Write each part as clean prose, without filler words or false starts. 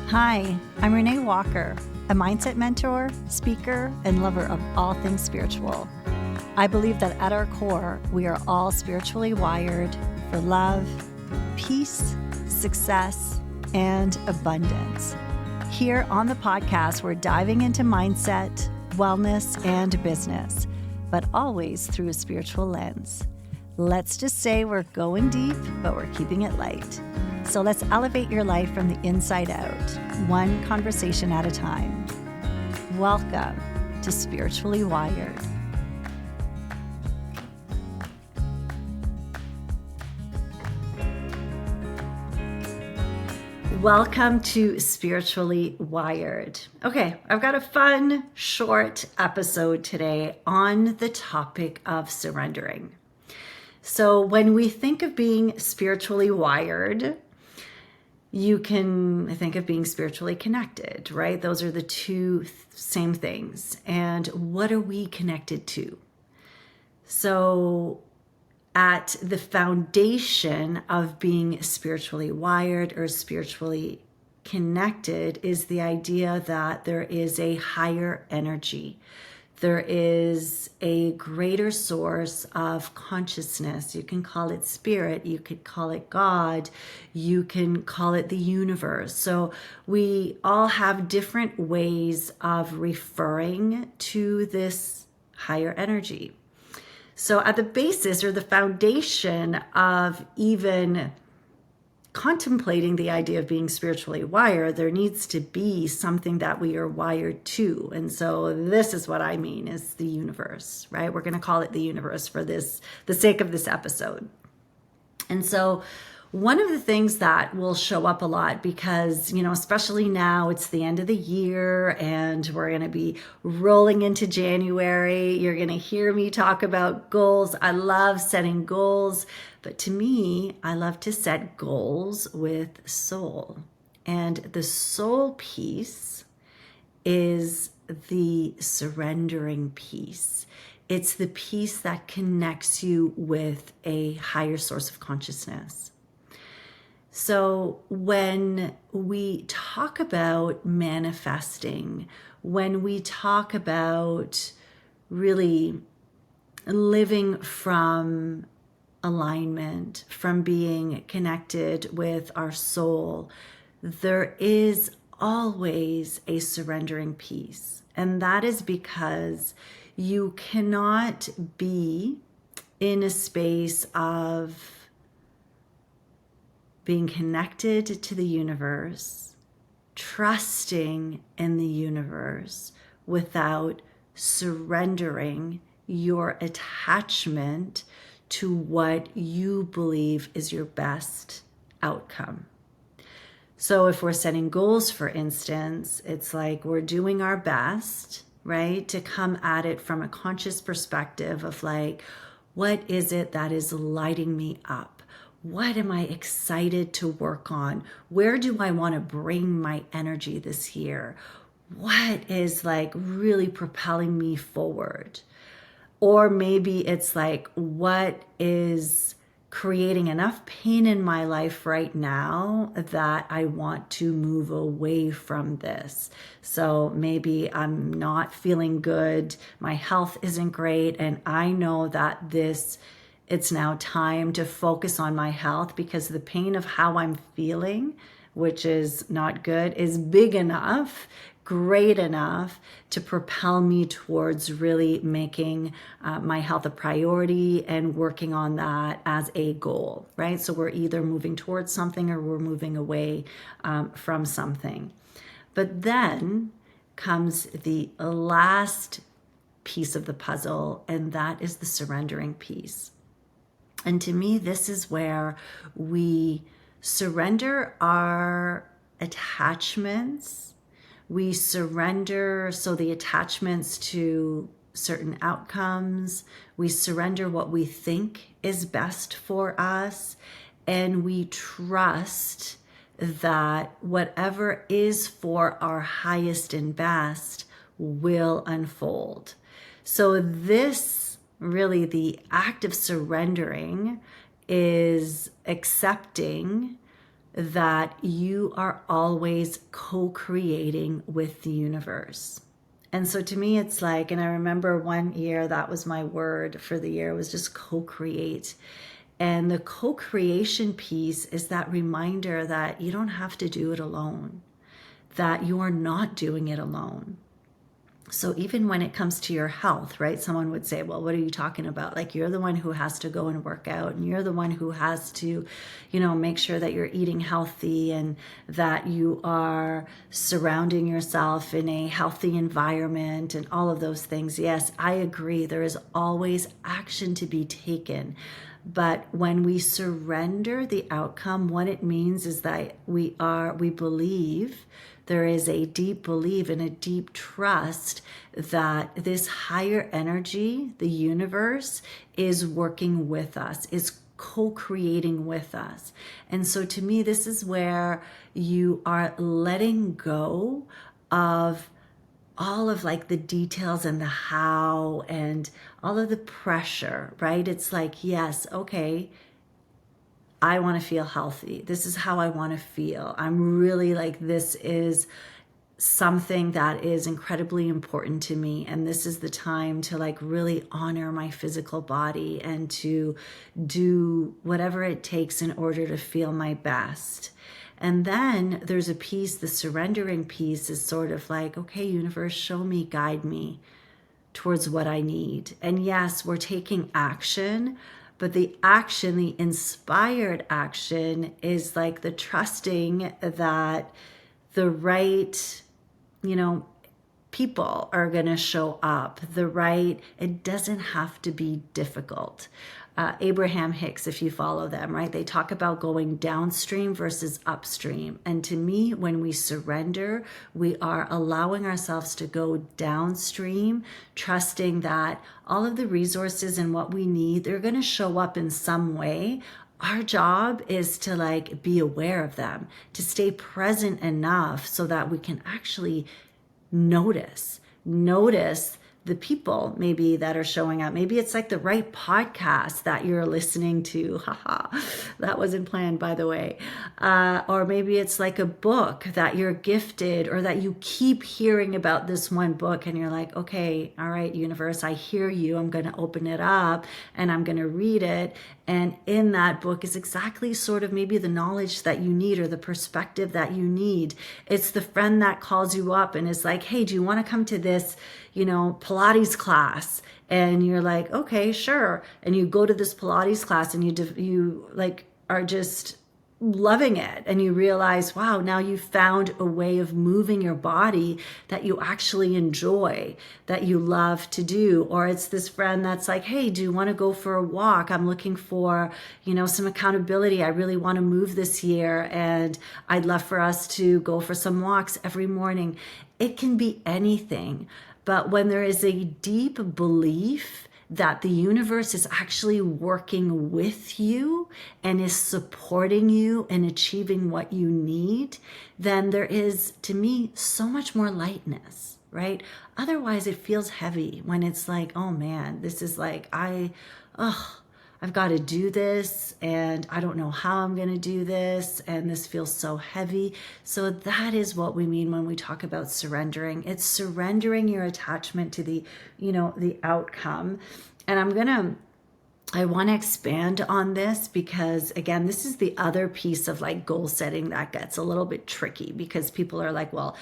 Hi, I'm Renée Walker, a mindset mentor, speaker, and lover of all things spiritual. I believe that at our core, we are all spiritually wired for love, peace, success, and abundance. Here on the podcast, we're diving into mindset, wellness, and business, but always through a spiritual lens. Let's just say we're going deep, but we're keeping it light. So let's elevate your life from the inside out, one conversation at a time. Welcome to Spiritually Wired. Welcome to Spiritually Wired. Okay, I've got a fun, short episode today on the topic of surrendering. So when we think of being spiritually wired, you can think of being spiritually connected, right? Those are the two same things. And what are we connected to? So at the foundation of being spiritually wired or spiritually connected is the idea that there is a higher energy. There is a greater source of consciousness. You can call it spirit, you could call it God, you can call it the universe. So we all have different ways of referring to this higher energy. So at the basis or the foundation of even contemplating the idea of being spiritually wired, there needs to be something that we are wired to. And so this is what I mean is the universe, right? We're going to call it the universe for the sake of this episode. And so one of the things that will show up a lot because, especially now it's the end of the year and we're going to be rolling into January. You're going to hear me talk about goals. I love setting goals, but to me, I love to set goals with soul. And the soul piece is the surrendering piece. It's the piece that connects you with a higher source of consciousness. So when we talk about manifesting, when we talk about really living from alignment, from being connected with our soul, there is always a surrendering piece. And that is because you cannot be in a space of being connected to the universe, trusting in the universe without surrendering your attachment to what you believe is your best outcome. So if we're setting goals, for instance, it's like we're doing our best, right, to come at it from a conscious perspective of like, what is it that is lighting me up? What am I excited to work on? Where do I want to bring my energy this year? What is like really propelling me forward? Or maybe it's like, what is creating enough pain in my life right now that I want to move away from this. So maybe I'm not feeling good, my health isn't great, and I know that it's now time to focus on my health because the pain of how I'm feeling, which is not good, is big enough, great enough to propel me towards really making my health a priority and working on that as a goal, right? So we're either moving towards something or we're moving away from something. But then comes the last piece of the puzzle, and that is the surrendering piece. And to me, this is where we surrender our attachments. We surrender, so the attachments to certain outcomes. We surrender what we think is best for us. And we trust that whatever is for our highest and best will unfold. So this really, the act of surrendering is accepting that you are always co-creating with the universe. And so to me, it's like, and I remember one year, that was my word for the year, was just co-create. And the co-creation piece is that reminder that you don't have to do it alone, that you are not doing it alone. So even when it comes to your health, right? Someone would say, well, what are you talking about? Like, you're the one who has to go and work out, and you're the one who has to, make sure that you're eating healthy and that you are surrounding yourself in a healthy environment and all of those things. Yes, I agree. There is always action to be taken. But when we surrender the outcome, what it means is that we believe, there is a deep belief and a deep trust that this higher energy, the universe, is working with us, is co-creating with us. And so to me, this is where you are letting go of all of like the details and the how and all of the pressure, right? It's like, yes, okay, I want to feel healthy. This is how I want to feel. I'm really like, this is something that is incredibly important to me. And this is the time to like really honor my physical body and to do whatever it takes in order to feel my best. And then there's a piece, the surrendering piece is sort of like, okay, universe, show me, guide me towards what I need. And yes, we're taking action, but the action, the inspired action, is like the trusting that the right, people are going to show up. It doesn't have to be difficult. Abraham Hicks, if you follow them, right? They talk about going downstream versus upstream. And to me, when we surrender, we are allowing ourselves to go downstream, trusting that all of the resources and what we need, they're going to show up in some way. Our job is to like be aware of them, to stay present enough so that we can actually notice the people maybe that are showing up. Maybe it's like the right podcast that you're listening to. Haha, that wasn't planned, by the way. Or maybe it's like a book that you're gifted, or that you keep hearing about this one book and you're like, okay, all right, universe, I hear you. I'm going to open it up and I'm going to read it. And in that book is exactly sort of maybe the knowledge that you need or the perspective that you need. It's the friend that calls you up and is like, hey, do you want to come to this, Pilates class? And you're like, okay, sure. And you go to this Pilates class and you like are just loving it, and you realize, wow, now you found a way of moving your body that you actually enjoy, that you love to do. Or it's this friend that's like, hey, do you want to go for a walk? I'm looking for, some accountability. I really want to move this year, and I'd love for us to go for some walks every morning. It can be anything. But when there is a deep belief that the universe is actually working with you and is supporting you in achieving what you need, then there is, to me, so much more lightness, right? Otherwise, it feels heavy when it's like, oh man, this is like, I've got to do this and I don't know how I'm going to do this, and this feels so heavy. So that is what we mean when we talk about surrendering. It's surrendering your attachment to the outcome. And I want to expand on this because, again, this is the other piece of like goal setting that gets a little bit tricky, because people are like, well,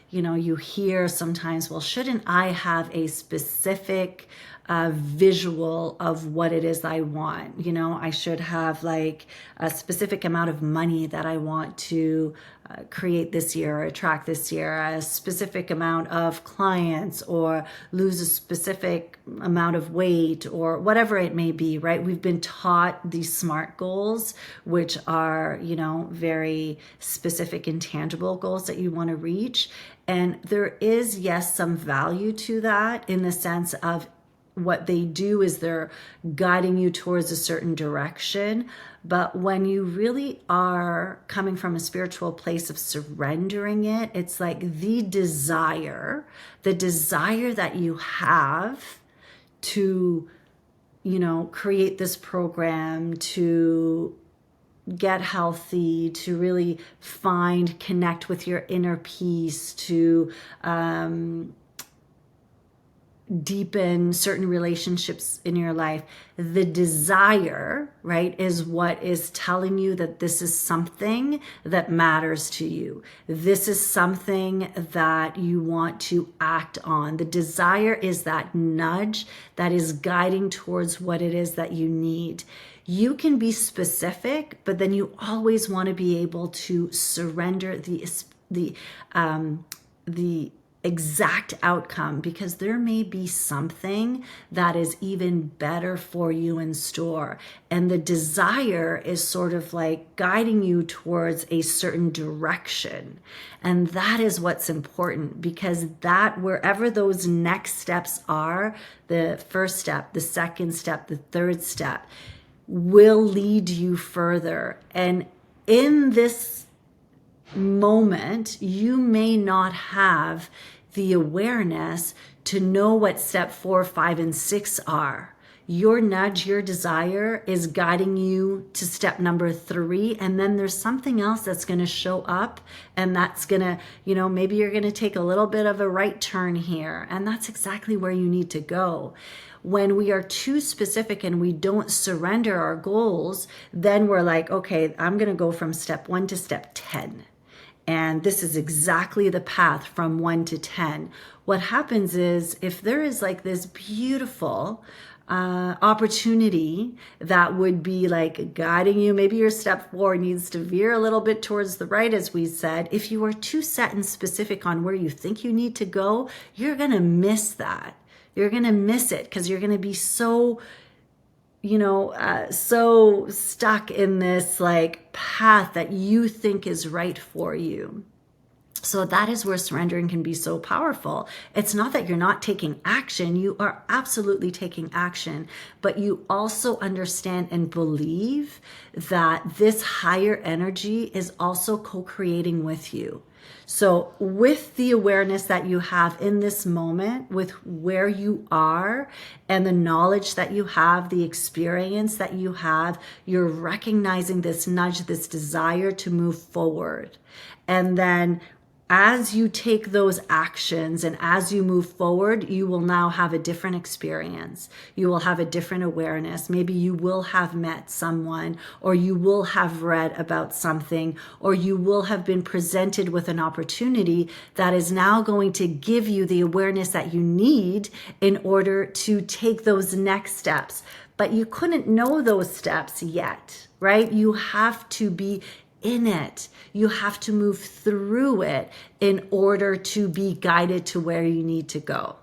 you hear sometimes, well, shouldn't I have a specific visual of what it is I want? I should have like a specific amount of money that I want to create this year or attract this year, a specific amount of clients, or lose a specific amount of weight, or whatever it may be, right? We've been taught these SMART goals, which are, very specific and tangible goals that you want to reach. And there is, yes, some value to that, in the sense of what they do is they're guiding you towards a certain direction. But when you really are coming from a spiritual place of surrendering it, it's like the desire that you have to, create this program, to get healthy, to really connect with your inner peace, to deepen certain relationships in your life. The desire, right, is what is telling you that this is something that matters to you. This is something that you want to act on. The desire is that nudge that is guiding towards what it is that you need. You can be specific, but then you always want to be able to surrender the exact outcome, because there may be something that is even better for you in store. And the desire is sort of like guiding you towards a certain direction. And that is what's important, because that, wherever those next steps are, the first step, the second step, the third step, will lead you further. And in this moment, you may not have the awareness to know what step 4, 5, and 6 are. Your nudge, your desire is guiding you to step number 3. And then there's something else that's going to show up, and that's going to, maybe you're going to take a little bit of a right turn here. And that's exactly where you need to go. When we are too specific and we don't surrender our goals, then we're like, okay, I'm going to go from step 1 to step 10. And this is exactly the path from 1 to 10. What happens is, if there is like this beautiful opportunity that would be like guiding you, maybe your step 4 needs to veer a little bit towards the right, as we said. If you are too set and specific on where you think you need to go, you're going to miss that. You're going to miss it, because you're going to be so so stuck in this like path that you think is right for you. So that is where surrendering can be so powerful. It's not that you're not taking action. You are absolutely taking action, but you also understand and believe that this higher energy is also co-creating with you. So with the awareness that you have in this moment, with where you are and the knowledge that you have, the experience that you have, you're recognizing this nudge, this desire to move forward. And then as you take those actions and as you move forward, you will now have a different experience. You will have a different awareness. Maybe you will have met someone, or you will have read about something, or you will have been presented with an opportunity that is now going to give you the awareness that you need in order to take those next steps. But you couldn't know those steps yet, right? You have to be in it. You have to move through it in order to be guided to where you need to go.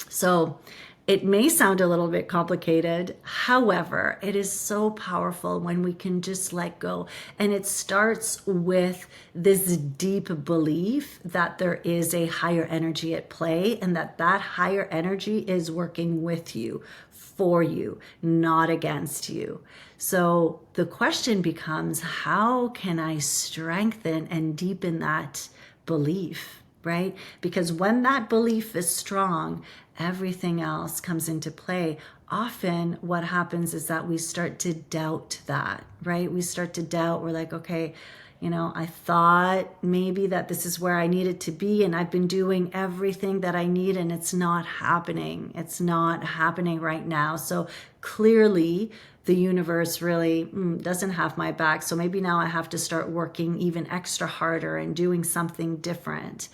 So it may sound a little bit complicated. However, it is so powerful when we can just let go. And it starts with this deep belief that there is a higher energy at play, and that higher energy is working with you, for you, not against you. So the question becomes, how can I strengthen and deepen that belief, right? Because when that belief is strong, everything else comes into play. Often what happens is that we start to doubt that, right? We start to doubt. We're like, okay, I thought maybe that this is where I needed to be, and I've been doing everything that I need, and it's not happening. It's not happening right now. So clearly the universe really doesn't have my back. So maybe now I have to start working even extra harder and doing something different.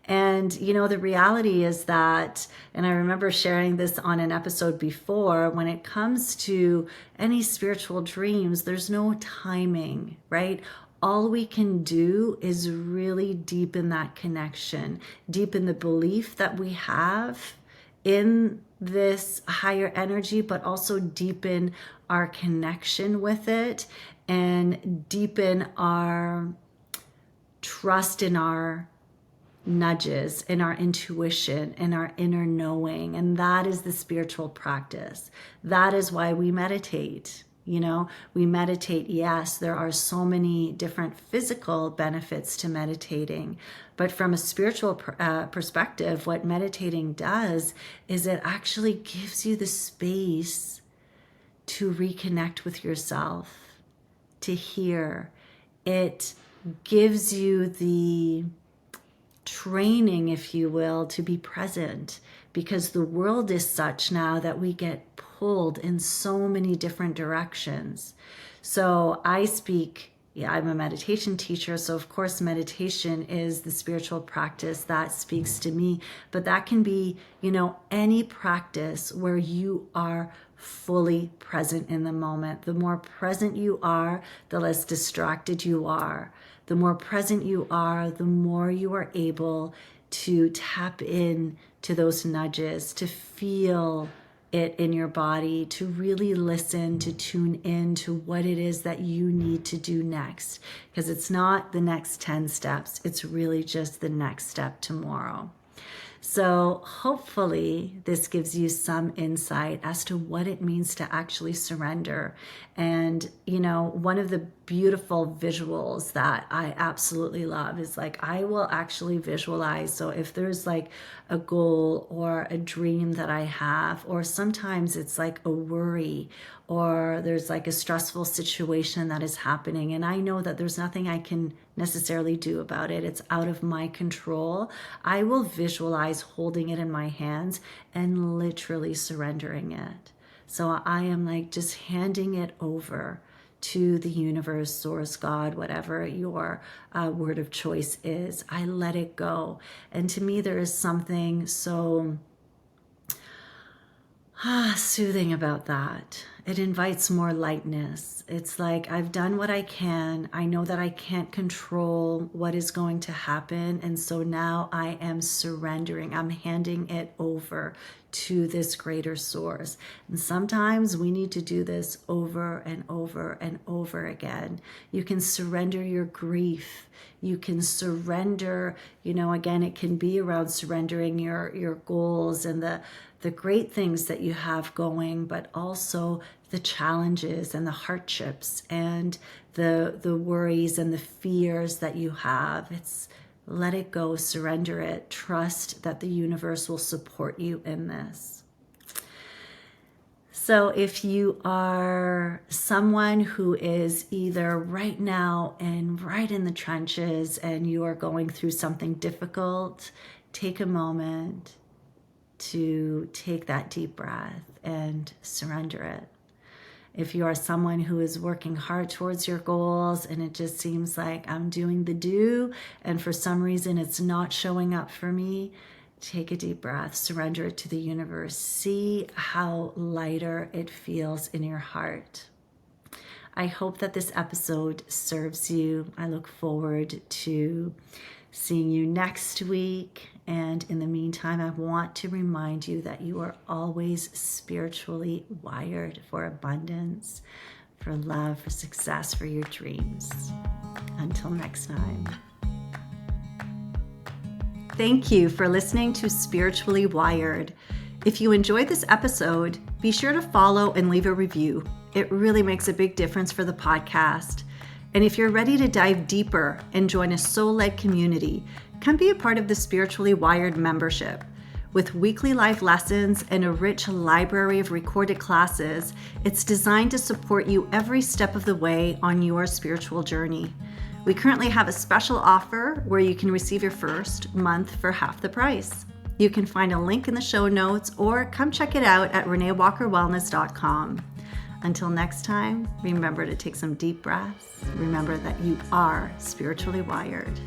And, the reality is that, and I remember sharing this on an episode before, when it comes to any spiritual dreams, there's no timing, right? All we can do is really deepen that connection, deepen the belief that we have in this higher energy, but also deepen our connection with it and deepen our trust in our nudges, in our intuition, in our inner knowing. And that is the spiritual practice. That is why we meditate. We meditate. Yes, there are so many different physical benefits to meditating, but from a spiritual perspective, what meditating does is it actually gives you the space to reconnect with yourself, to hear. It gives you the training, if you will, to be present, because the world is such now that we get pulled in so many different directions. So I'm a meditation teacher, so of course meditation is the spiritual practice that speaks to me, but that can be, any practice where you are fully present in the moment. The more present you are, the less distracted you are. The more present you are, the more you are able to tap in to those nudges, to feel it in your body, to really listen, to tune in to what it is that you need to do next. Because it's not the next 10 steps, it's really just the next step tomorrow. So hopefully this gives you some insight as to what it means to actually surrender. And, one of the beautiful visuals that I absolutely love is I will actually visualize. So if there's a goal or a dream that I have, or sometimes it's a worry, or there's a stressful situation that is happening, and I know that there's nothing I can necessarily do about it, it's out of my control, I will visualize holding it in my hands and literally surrendering it. So I am just handing it over to the universe, source, God, whatever your word of choice is. I let it go. And to me, there is something so soothing about that. It invites more lightness. It's I've done what I can. I know that I can't control what is going to happen. And so now I am surrendering. I'm handing it over to this greater source. And sometimes we need to do this over and over and over again. You can surrender your grief. You can surrender, again, it can be around surrendering your goals and the great things that you have going, but also the challenges and the hardships and the worries and the fears that you have. It's let it go, surrender it, trust that the universe will support you in this. So if you are someone who is either right now and right in the trenches and you are going through something difficult, take a moment to take that deep breath and surrender it. If you are someone who is working hard towards your goals and it just seems like I'm doing the do and for some reason it's not showing up for me, take a deep breath, surrender it to the universe. See how lighter it feels in your heart. I hope that this episode serves you. I look forward to seeing you next week. And in the meantime, I want to remind you that you are always spiritually wired for abundance, for love, for success, for your dreams. Until next time. Thank you for listening to Spiritually Wired. If you enjoyed this episode, be sure to follow and leave a review. It really makes a big difference for the podcast. And if you're ready to dive deeper and join a soul-led community, come be a part of the Spiritually Wired membership. With weekly live lessons and a rich library of recorded classes, it's designed to support you every step of the way on your spiritual journey. We currently have a special offer where you can receive your first month for half the price. You can find a link in the show notes or come check it out at reneewalkerwellness.com. Until next time, remember to take some deep breaths. Remember that you are spiritually wired.